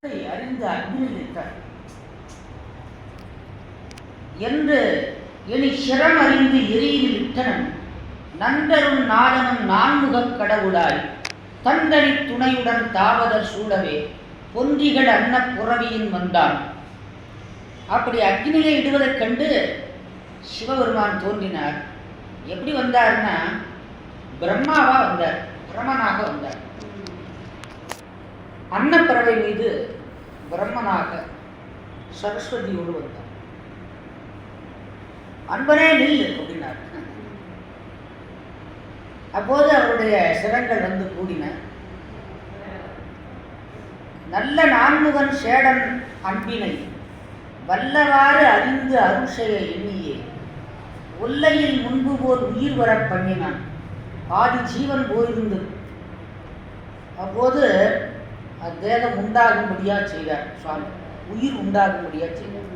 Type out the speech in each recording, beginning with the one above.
அறிந்து அக்னியிட்டார் என்று எளி சிரம் அறிந்து எரியில் இட்டனன் நன்றருள் நாதனும் நான்முகக் கடவுளாய் தந்தரி துணையுடன் தாவதர் சூழவே பொன்றிகள் அன்ன புறவியின் வந்தான். அப்படி அக்னியிலே இடுவதைக் கண்டு சிவபெருமான் தோன்றினார். எப்படி வந்தார்னா பிரம்மாவா வந்தார், பிரம்மனாக வந்தார். அன்னப்பறவை மீது பிரம்மனாக சரஸ்வதியோடு வந்தார். அன்பனே நில் அப்படின்னார். அப்போது அவருடைய சிரங்கள் வந்து கூடின. நல்ல நான்முகன் சேடன் அன்பினை வல்லவாறு அறிந்து அருஷைய எண்ணியே ஒல்லையில் முன்பு போல் உயிர் வர பண்ணினான். பாதி ஜீவன் போயிருந்து அப்போது தேகம் உண்டாகும்படியா செய்தார் சுவாமி, உயிர் உண்டாகும்படியா செய்தார்.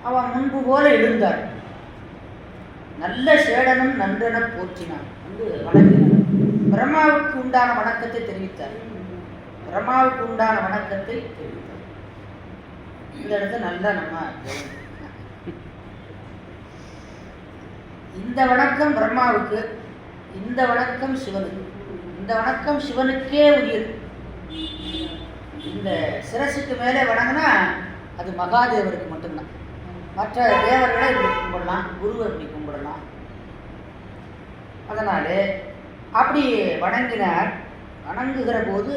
அவன் முன்பு போல எழுந்தார். நல்ல சேடனும் நன்றென போற்றினான் என்று வணங்கினார். பிரம்மாவுக்கு உண்டான வணக்கத்தை தெரிவித்தார். பிரம்மாவுக்கு உண்டான வணக்கத்தை தெரிவித்தார். இந்த இடத்துல நல்லா நம்ம இந்த வணக்கம் பிரம்மாவுக்கு, இந்த வணக்கம் சிவனுக்கு. இந்த வணக்கம் சிவனுக்கே உரியது. இந்த சிரசுக்கு மேலே வணங்கினா அது மகாதேவருக்கு மட்டும்தான். மற்ற தேவர்களை இப்படி கும்பிடலாம், குருவை இப்படி கும்பிடலாம். அதனாலே அப்படி வணங்கினார். வணங்குகிற போது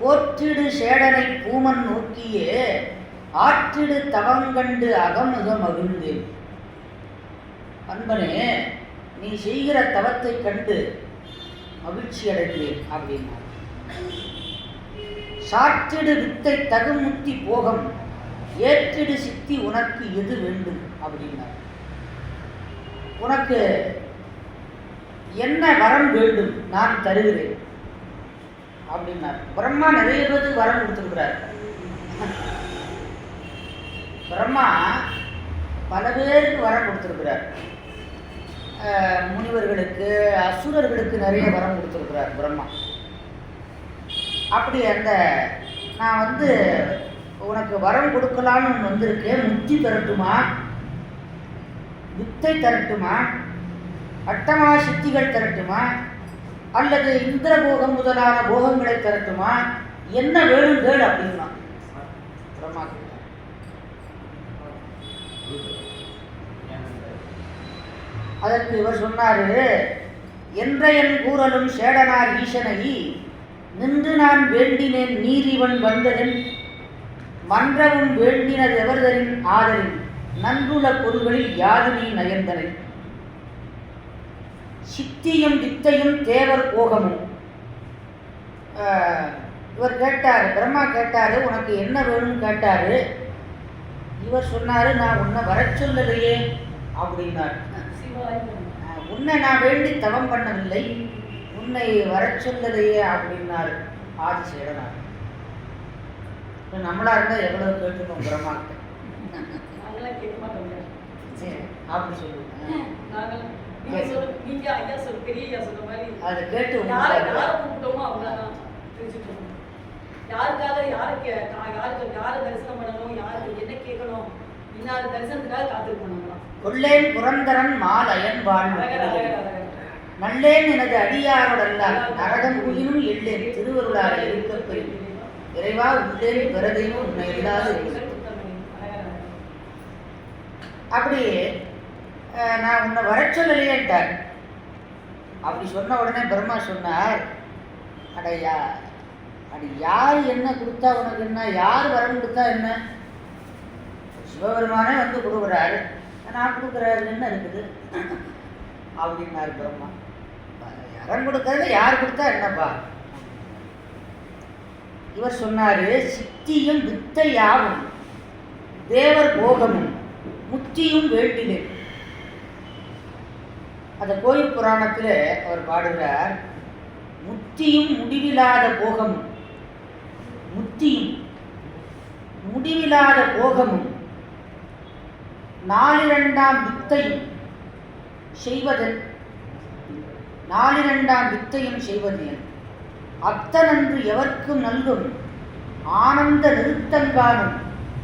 போற்றிடு சேடனை பூமன் நோக்கியே ஆற்றிடு தவங்கண்டு அகமுக மகிழ்ந்தேன். அன்பனே, நீ செய்கிற தவத்தை கண்டு மகிழ்ச்சி அடைந்தேன் அப்படின்னார். சாற்றிடு வித்தை தகுமுத்தி போகம் ஏற்றிடு சித்தி உனக்கு எது வேண்டும் அப்படின்னார். உனக்கு என்ன வரம் வேண்டும் நான் தருகிறேன் அப்படின்னார். பிரம்மா நிறைய பேருக்கு வரம் கொடுத்துருக்கிறார். பிரம்மா பல பேருக்கு வரம் கொடுத்துருக்கிறார். முனிவர்களுக்கு, அசுரர்களுக்கு நிறைய வரம் கொடுத்துருக்கிறார் பிரம்மா. அப்படி அந்த நான் உனக்கு வரம் கொடுக்கலான்னு வந்திருக்கேன். முக்தி தரட்டுமா, வித்தை தரட்டுமா, அட்டமா சித்திகள் தரட்டுமா, அல்லது இந்திர போகம் முதலான போகங்களை தரட்டுமா, என்ன வேணும் கேள் அப்படின்னா பிரம்மா. அதற்கு இவர் சொன்னாரு, என்றையன் கூறலும் சேடனார் ஈசனை நின்று நான் வேண்டினேன் நீரிவன் வந்ததன் மன்றவும் வேண்டினது எவர்தரின் ஆதரின் நன்றுள்ள பொருள்களில் யாது நீ நயந்தனை சித்தியும் வித்தையும் தேவர் போகமும். இவர் கேட்டார், பிரம்மா கேட்டாரு, உனக்கு என்ன வேணும்னு கேட்டாரு. இவர் சொன்னாரு, நான் உன்னை வர சொல்லலையே அப்படின்னார். உன்னை நான் வேண்டி தவம் பண்ணவில்லை, உன்னை வர சொல்லலையே அப்படின்னார் ஆதிசேடனார். நம்மளா இருந்தா எவ்வளவு கேட்டுக்கோம் பிரம்மாக்கிட்ட. அப்படி சொல்லுங்க. அதை கேட்டு கொள்ளேன் புரந்தரன் மால் அயன் வாழ் நல்லேன் எனது அடியாரோடல்லால் நரகம் குயிலும் எள்ளேன் திருவருளாக இருக்கப்பெரிய இறைவா உள்ளேன் பிறதையும் உன்னை இல்லாது. அப்படி நான் உன்னை வர சொல்லலையேன்ட்டார். அப்படி சொன்ன உடனே பிரம்மா சொன்னார், அடையா அது யார் என்ன கொடுத்தா உனக்கு என்ன, யார் வரம் கொடுத்தா என்ன, சிவபெருமானே கொடுக்குறாரு, நான் கொடுக்குறாரு என்ன இருக்குது அப்படின்னாரு பிரம்மா. வரம் கொடுக்கறது யார் கொடுத்தா என்னப்பா. இவர் சொன்னாரு, சித்தியும் வித்தையாவும் தேவர் போகமும் முத்தியும் வேண்டினேன். அந்த கோயில் புராணத்தில் அவர் பாடுகிறார், முத்தியும் முடிவில்லாத போகமும், முத்தியும் முடிவில்லாத போகமும் நாலிரண்டாம் வித்தையும் செய்வதன் நாலிரண்டாம் வித்தையும் செய்வது என் அத்தனன்று எவர்க்கும் நல்கும் ஆனந்த நிறுத்தங்கானும்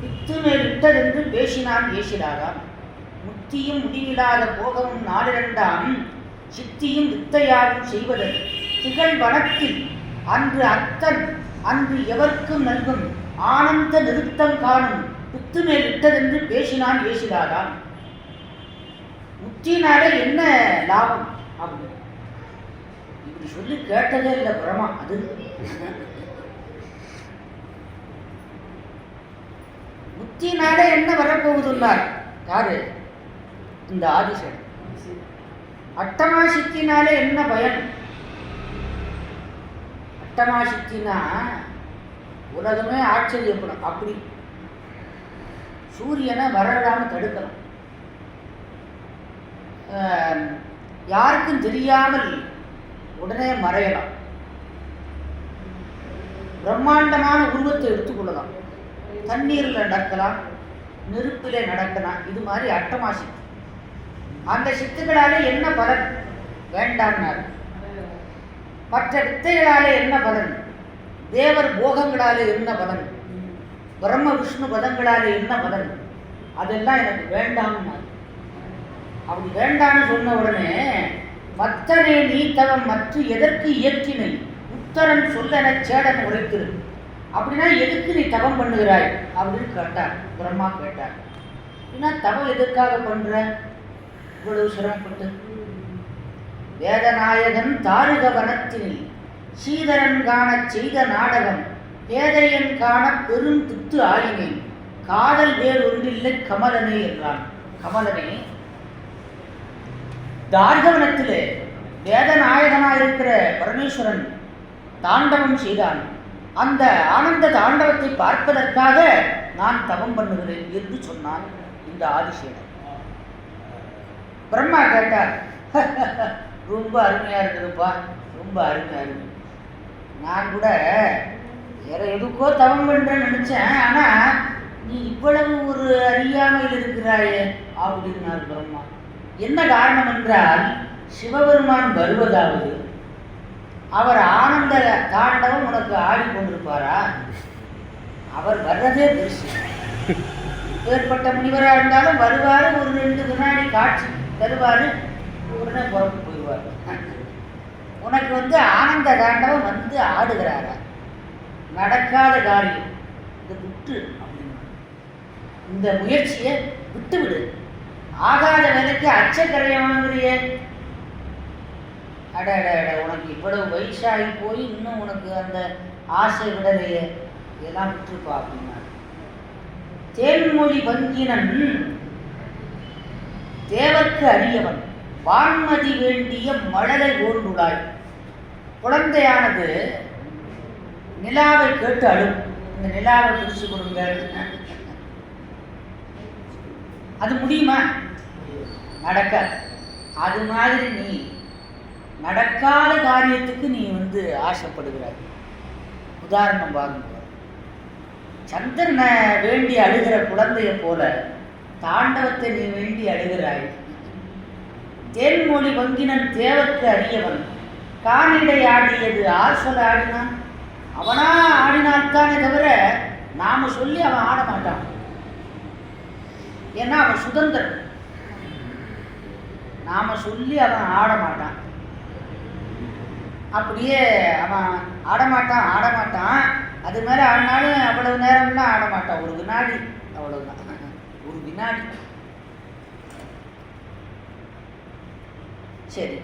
பித்துமே விட்டதென்று பேசினான் ஏசிடாதான். முத்தியும் முடிவிலாத போகமும் நாளிரண்டாம் சித்தியும் வித்தையாகும் செய்வதன் திகழ் வனத்தில் அன்று அத்தன் அன்று எவர்க்கும் நல்கும் ஆனந்த நிறுத்தம் காணும் பித்துமே விட்டதென்று பேசினான் ஏசிடாதான். முத்தினாலே என்ன லாபம் அப்படின்னு இப்படி சொல்லி கேட்டதே இல்லை பிரமா. அது முத்தினாலே என்ன வரப்போகுதுன்னார் யாரு? இந்த ஆதிசன். அட்டமா சித்தினாலே என்ன பயன்? அட்டமா சித்தினா உலகமே ஆச்சரியப்படும். அப்படி சூரியனை வரவிடாமல் தடுக்கலாம், யாருக்கும் தெரியாமல் உடனே மறையலாம், பிரம்மாண்டமான உருவத்தை எடுத்துக்கொள்ளலாம், தண்ணீரில் நடக்கலாம், நெருப்பிலே நடக்கலாம். இது மாதிரி அட்டமா சித்தி. அந்த சித்துக்களாலே என்ன பலன் வேண்டாம்னார். மற்ற வித்தைகளாலே என்ன பலன்? தேவர் போகங்களாலே என்ன பலன்? பிரம்ம விஷ்ணு பதங்களாலே என்ன பலன்? அதெல்லாம் எனக்கு வேண்டாம்னார். அப்படி வேண்டான்னு சொன்ன உடனே மத்தனே நீ தவம் மற்ற எதற்கு இயற்றினை உத்தரன் சொல்லன சேடன் உரைத்திரு. அப்படின்னா எதுக்கு நீ தவம் பண்ணுகிறாய் அப்படின்னு கேட்டார். பிரம்மா கேட்டார், அப்படின்னா தவம் எதற்காக பண்ற இவ்வளவு சிரமப்பட்டு? வேதநாயகன் தாருக வனத்தினில் சீதரன் காண செய்த நாடகம் பேதையன் காண பெரும் தித்து ஆயினேன் காதல் வேறு ஒன்றில்லை கமலனே என்றான். கமலனே, தார்கவனத்திலே வேதநாயகனாயிருக்கிற பரமேஸ்வரன் தாண்டவம் செய்தான். அந்த ஆனந்த தாண்டவத்தை பார்ப்பதற்காக நான் தவம் பண்ணுகிறேன் என்று சொன்னான் இந்த ஆதிசேனர். பிரம்மா கேட்டார், ரொம்ப அருமையா இருக்குதுப்பா, ரொம்ப அருமையா இருக்கு. நான் கூட வேற எதுக்கோ தவம் பண்றேன்னு நினைச்சேன், ஆனா நீ இவ்வளவு ஒரு அறியாமையில் இருக்கிறாயே அப்படின்னார் பிரம்மா. என்ன காரணம் என்றால், சிவபெருமான் வருவதாவது அவர் ஆனந்த தாண்டவம் உனக்கு ஆடிக்கொண்டிருப்பாரா? அவர் வர்றதே பெருசு. ஏற்பட்ட முனிவராக இருந்தாலும் வருவார், ஒரு 2 வினாடி காட்சி தருவார், உடனே புறப்பு போயிடுவார். உனக்கு ஆனந்த தாண்டவம் ஆடுகிறாரா? நடக்காத காரியம், இது விட்டு அப்படின்னு இந்த முயற்சியை விட்டு விடு. ஆகாத வேலைக்கு அச்சக்கரையை வாங்குறிய. அட அட அட, உனக்கு இவ்வளவு வயசாகி போய் இன்னும் உனக்கு அந்த ஆசை விடலையே, இதெல்லாம் விட்டுருப்பா அப்படின்னா. தேன்மொழி பங்கினன் தேவர்க்கு அரியவன் வான்மதி வேண்டிய மழலை ஓர்ந்துள்ளாய். குழந்தையானது நிலாவை கேட்டு அழும், இந்த நிலாவை பிடிச்சு கொடுங்க. அது முடியுமா? நடக்க. அது மாதிரி நீ நடக்காத காரியத்துக்கு நீ ஆசைப்படுகிறாய். உதாரணம் பாருங்க, சந்திரனை வேண்டி அழுகிற குழந்தைய போல தாண்டவத்தை நீ வேண்டி அழுகிறாய். தேன்மொழி பங்கினன் தேவர்க்கு அரியவன் காணிடை ஆடியது ஆர் சொல்ல ஆடினான்? அவனா ஆடினால்தானே தவிர நாம சொல்லி அவன் ஆட மாட்டான். ஏன்னா அவன் சுதந்திரம், நாம சொல்லி அவன் ஆட மாட்டான். அப்படியே அவன் ஆடமாட்டான். அது மேலே ஆடினாலும் அவ்வளவு நேரம்லாம் ஆட மாட்டான், ஒரு வினாடி, அவ்வளவுதான், ஒரு வினாடி. சரி,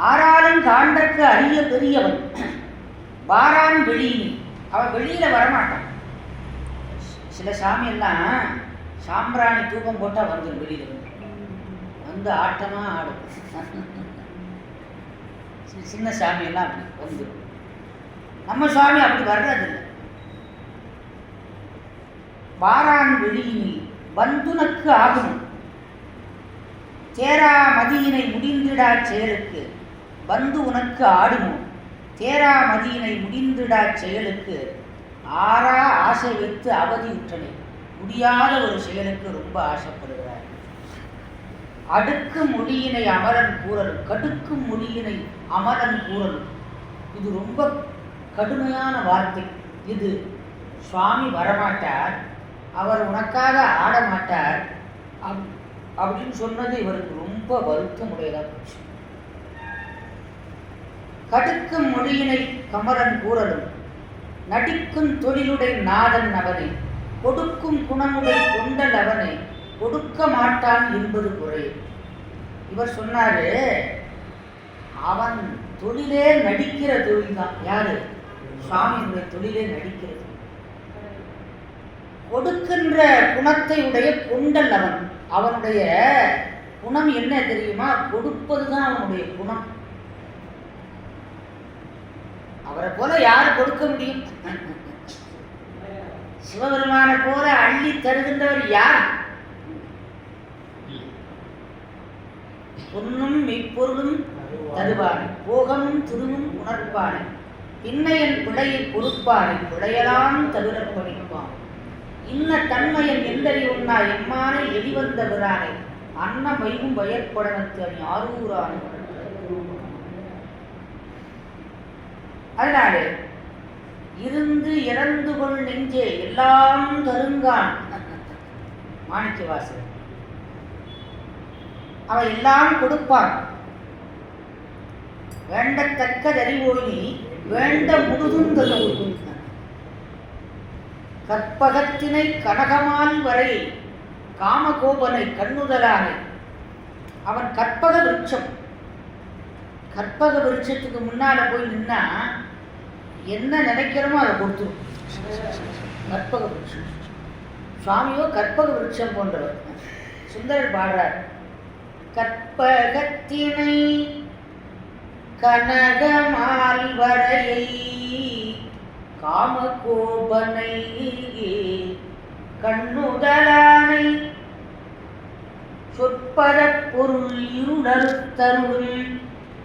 ஆறாலும் காண்டற்கு அரிய பெரியவன் வாரான் வெளியில். அவன் வெளியில வரமாட்டான். சில சாமியெல்லாம் சாம்பிராணி தூக்கம் போட்டால் வந்துடும், வெளியில ஆட்டமா ஆடும். சின்ன சாமியெல்லாம் அப்படி வந்துடும். நம்ம சுவாமி அப்படி வர்றதில்லை. வாரான் வெளியில் வந்துனக்கு ஆகும் தேரா மதியினை முடிந்திடா செயலுக்கு வந்து உனக்கு ஆடுமோ. தேரா மதியினை முடிந்திடா செயலுக்கு ஆறா ஆசை வைத்து அவதி உற்றனை. முடியாத ஒரு செயலுக்கு ரொம்ப ஆசைப்படுகிறார். அடுக்கு மொழியினை அமரன் கூறலும் கடுக்கும் மொழியினை அமரன் கூறலும். இது ரொம்ப கடுமையான வார்த்தை இது. சுவாமி வரமாட்டார், அவர் உனக்காக ஆட மாட்டார் அப்படின்னு சொன்னது இவருக்கு ரொம்ப வருத்தம் உடையதாக போச்சு. கடுக்கும் மொழியினை கமரன் கூறலும் நடிக்கும் தொழிலுடை நாதன் அவனை கொடுக்கும் குணமுடை கொண்டல் அவனை கொடுக்க மாட்டான் என்பது குறை. இவர் சொன்னாரு, அவன் தொழிலே நடிக்கிற தொழில் தான். யாரு? சுவாமியினுடைய தொழிலே நடிக்கிறது. கொடுக்கின்ற குணத்தை உடைய கொண்டல் அவன். அவனுடைய குணம் என்ன தெரியுமா? கொடுப்பதுதான் அவனுடைய குணம். அவரை போல யாரு கொடுக்க முடியும்? சிவபெருமான போல அள்ளி தருகின்றவர் யார்? பொன்னும் மெய்ப்பொருளும் தருவானை, போகமும் துருவும் உணர்ப்பானை, பின்னையன் பிழையை பொறுப்பானை, பிழையலாம் தவிர பணிப்பான், இன்ன தன்மையன் எந்தறி உண்ணா எம்மானை எளிவந்த விரானை, அன்ன மைவும் வயற்படனத்து அணி ஆரூரான. அதனால இருந்து இறந்து கொள் நெஞ்சே எல்லாம் தருங்கான் மாணிக்கவாசகர். அவன் எல்லாம் கொடுப்பான். வேண்டத்தக்க தறிவோனி வேண்ட முழுதும் தரும். கற்பகத்தினை கனகமால் வரை காமகோபனை கண்ணுதலானை. அவன் கற்பக விருட்சம். கற்பக விருட்சத்துக்கு முன்னால போய் நின்னா என்ன நினைக்கிறோமோ அதை கொடுத்துரும். கற்பக விருட்சம். சுவாமியோ கற்பக விருட்சம் போன்றவர். சுந்தரர் பாடுறார், கற்பகத்தினை கனகமால் வரையை காமகோபனை கண்ணுதலானை சொற்பதப் பொருள் இருளறுத்தருளும்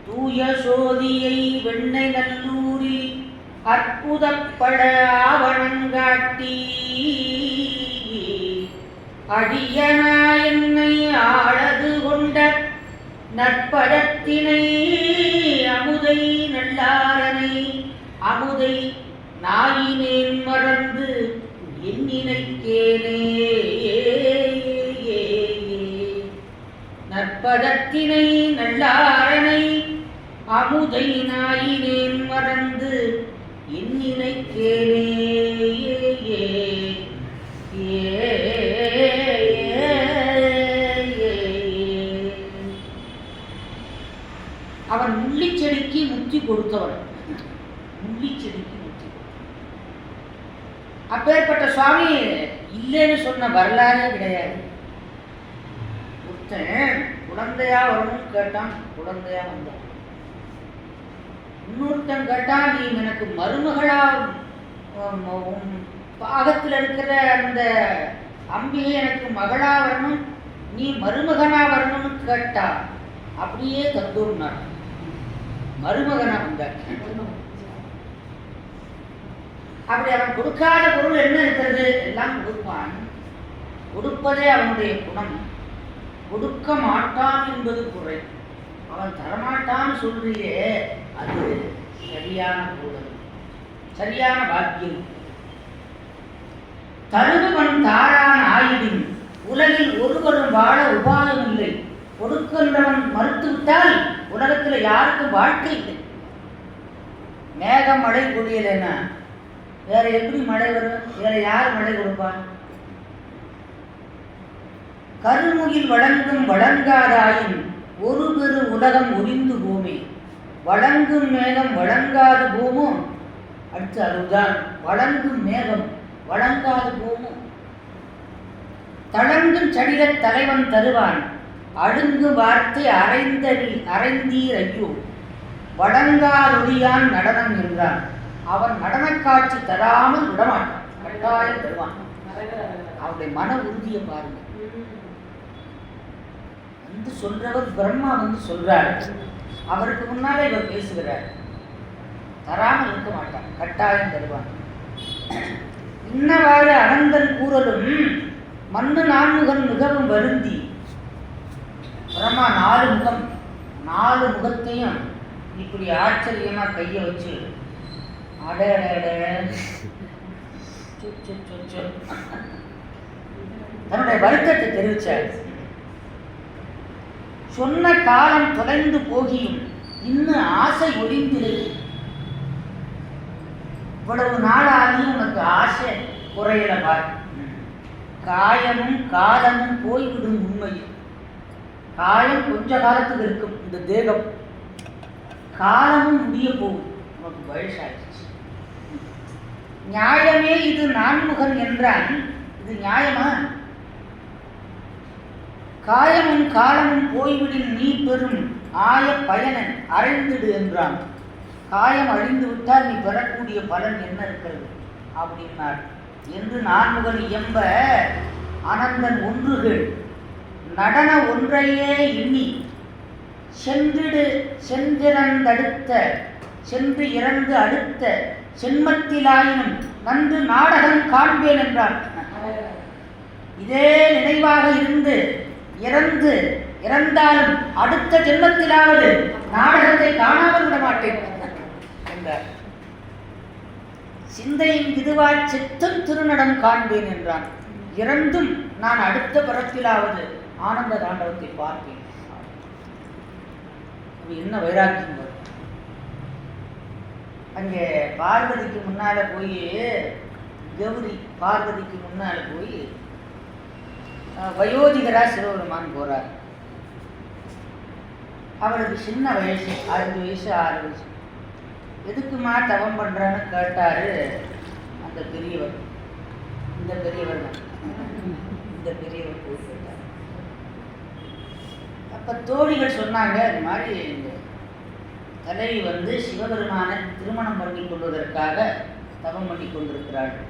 தூய சோதியை வெண்ணை நல்லூரில் அற்புதப்பட ஆவணங்காட்டி அடியனா என்னை ஆளது கொண்ட நற்பதத்தினை அமுதை நல்லாரனை அமுதை நாயினேன் மறந்து எண்ணினைக்கேனே. நற்பதத்தினை நல்லாரனை அமுதை நாயினேன் மறந்து எண்ணினைக்கேனே. அவன் முள்ளிச்செடிக்கு முத்தி கொடுத்தவன். முள்ளிச்செடிக்கு முத்தி கொடுத்தவன். அப்பேற்பட்ட சுவாமி இல்லைன்னு சொன்ன வரலாறே கிடையாது. ஒருத்தன் குழந்தையா வரணும்னு கேட்டான், குழந்தையா வந்தான். இன்னொருத்தன் கேட்டான், நீ எனக்கு மருமகளா பாகத்தில் இருக்கிற அந்த அம்பிகை எனக்கு மகளா வரணும், நீ மருமகனா வரணும்னு கேட்டா அப்படியே தந்துருனார். மருமகனா வந்தார். அப்படி அவன் கொடுக்காத பொருள் என்ன இருக்கிறது? எல்லாம் கொடுப்பான். கொடுப்பதே அவனுடைய குணம். கொடுக்க மாட்டான் என்பது குறை. அவன் தரமாட்டான்னு சொல்றியே, அது சரியான கூடல், சரியான பாக்கியம். தருகுவன் தாரான் ஆயிடின் உலகில் ஒருவரும் வாழ உபாயம் இல்லை. கொடுக்கின்றவன் மறுத்துவிட்டால் உலகத்தில் யாருக்கும் வாழ்க்கை இல்லை. மேகம் மழை பொழியலைன்னா வேற எப்படி மழை வரும்? வேற யார் மழை கொடுப்பான்? கருமுகில் வழங்கும் வழங்காதாயின் ஒரு பெரு உலகம் ஒளிந்து பூமி. வழங்கும் மேகம் வழங்காத பூமும். அடுத்து அதுதான் வழங்கும் மேகம் வழங்காத பூமும். தளங்கும் சடில தலைவன் தருவான் அழுங்கு வார்த்தை அரைந்தீர் ஐயோ. வழங்காதொழியான் நடனம் என்றான். அவன் நடன காட்சி தராமல் விடமாட்டான், கட்டாயம் தருவான். அவருடைய மன உறுதியை பாருங்க. வந்து சொல்றவர் பிரம்மா வந்து சொல்றாரு, அவருக்கு முன்னாலே இவர் பேசுகிறார். தராமல் இருக்க மாட்டான், கட்டாயம் தருவான். இன்னவாறு அனந்தன் கூறலும் மண்ணு நான்முகன் மிகவும் வருந்தி. பிரம்மா 4 முகம், 4 முகத்தையும் இப்படி ஆச்சரியமா கையை வச்சு அட தன்னுடைய வருத்தத்தை தெரிவிச்சார். சொன்ன காலம் தொலைந்து போகியும் இன்னும் ஆசை ஒளிந்திலே. இவ்வளவு நாளாகியும் உனக்கு ஆசை குறையல பார். காயமும் காலமும் போய்விடும். உண்மையில் காயம் கொஞ்ச காலத்துக்கு இருக்கும். இந்த தேகம் காலமும் முடிய போகும். உனக்கு வயசாயிடுச்சு. நியாயமே இது நான்முகன் என்றான். இது நியாயமா? காயமும் காலமும் போய்விடின் நீ பெறும் ஆய பயனன் அழிந்துடு என்றான். காயம் அழிந்து விட்டால் நீ பெறக்கூடிய பலன் என்ன இருக்கிறது அப்படின்னார் என்று நான்முகன் இயம்ப அனந்தன் ஒன்றுகள் நடன ஒன்றையே எண்ணி சென்று இறந்து அடுத்த சென்மத்திலாயினும் நன்று நாடகம் காண்பேன் என்றான். இதே நினைவாக இறந்தாலும் அடுத்த ஜென்மத்திலாவது நாடகத்தை காணாமல் விட மாட்டேன் என்றார். சிந்தையின் இதுவாய் செத்தும் திருநடம் காண்பேன் என்றான். இறந்தும் நான் அடுத்த பிறப்பிலாவது ஆனந்த தாண்டவத்தை பார்ப்பேன். என்ன வைராக்கியம் வரும். அங்கே பார்வதிக்கு முன்னால போய் கௌரி பார்வதிக்கு முன்னால போய் வயோதிகரா சிவபெருமான் போறார். அவளுக்கு சின்ன வயசு 5 வயசு 6 வயசு. எதுக்குமா தவம் பண்றான்னு கேட்டாரு அந்த பெரியவர். இந்த பெரியவர் தான் இந்த பெரியவர் போய் கேட்டார். அப்ப தோழிகள் சொன்னாங்க, அது மாதிரி இந்த தலைவி சிவபெருமானை திருமணம் பண்ணி கொள்வதற்காக தவம் பண்ணி கொண்டிருக்கிறார்கள்.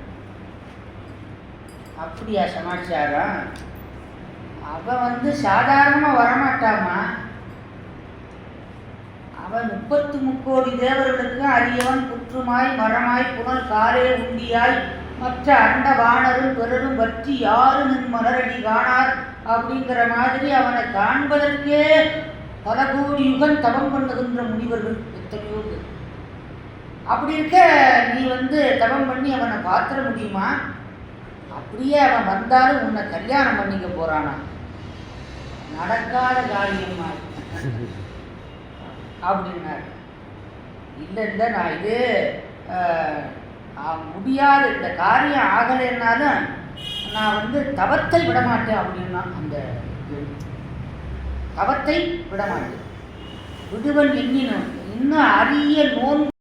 அப்படியா சமாச்சாரம்? அவ சாதாரணமா வரமாட்டாமா. அவன் 33 கோடி தேவர்களுக்கு அரியவன் புற்றுமாய் மரமாய் புனல் காரே உண்டியாய் மற்ற அண்ட வாணரும் பிறரும் பற்றி யாரு நின் மலரடி காணார் அப்படிங்கிற மாதிரி அவனை காண்பதற்கே பல கோடி யுகம் தவம் பண்ணுகின்ற முனிவர்கள் எத்தனையோ. அப்படி இருக்க நீ தவம் பண்ணி அவனை பார்த்துட முடியுமா? அப்படியே அவன் வந்தாலும் உன்னை கல்யாணம் பண்ணிக்க போறானா? நடக்காத காரியமா அப்படின்னாரு. இல்லை நான் இது முடியாது, இந்த காரியம் ஆகலைன்னாலும் நான் தவத்தை விடமாட்டேன் அப்படின்னா. அந்த தவத்தை விடமாட்டேன். விடுவன் எண்ணினும் இன்னும் அரிய நோன்பு